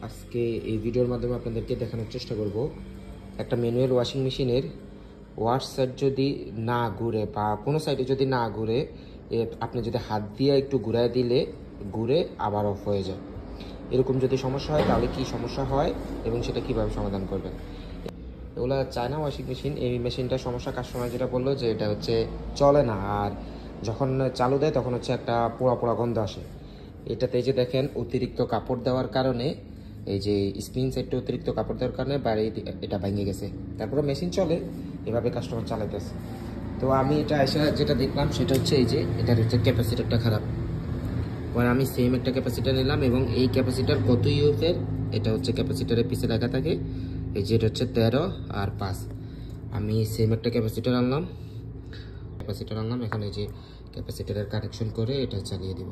আজকে এই ভিডিওর মাধ্যমে আপনাদেরকে দেখানোর চেষ্টা করব একটা ম্যানুয়াল ওয়াশিং মেশিনের ওয়াশ সাইড যদি না ঘুরে বা কোনো সাইডে যদি না ঘুরে আপনি যদি হাত দিয়ে একটু ঘুরায় দিলে ঘুরে আবার অফ হয়ে যায়। এরকম যদি সমস্যা হয় তাহলে কি সমস্যা হয় এবং সেটা কিভাবে সমাধান করবেন। এগুলো চায়না ওয়াশিং মেশিন। এই মেশিনটার সমস্যা কাস্টমার যেটা বললো যে এটা হচ্ছে চলে না, আর যখন চালু দেয় তখন হচ্ছে একটা পোড়া পোড়া গন্ধ আসে। এটাতে যে দেখেন অতিরিক্ত কাপড় দেওয়ার কারণে, এই যে স্পিন সাইডটা অতিরিক্ত কাপড় দেওয়ার কারণে বাইরে এটা ভেঙে গেছে। তারপরে মেশিন চলে, এভাবে কাস্টমার চালাইতেছে। তো আমি এটা এসে যেটা দেখলাম সেটা হচ্ছে এই যে এটার হচ্ছে ক্যাপাসিটারটা খারাপ। পরে আমি সেম একটা ক্যাপাসিটার নিলাম এবং এই ক্যাপাসিটার কত ইউজের এটা হচ্ছে ক্যাপাসিটারের পিছে লেখা থাকে, এই যে এটা হচ্ছে 13 আর 5। আমি সেম একটা ক্যাপাসিটার আনলাম, এখানে যে ক্যাপাসিটারের কানেকশন করে এটা চালিয়ে দিব।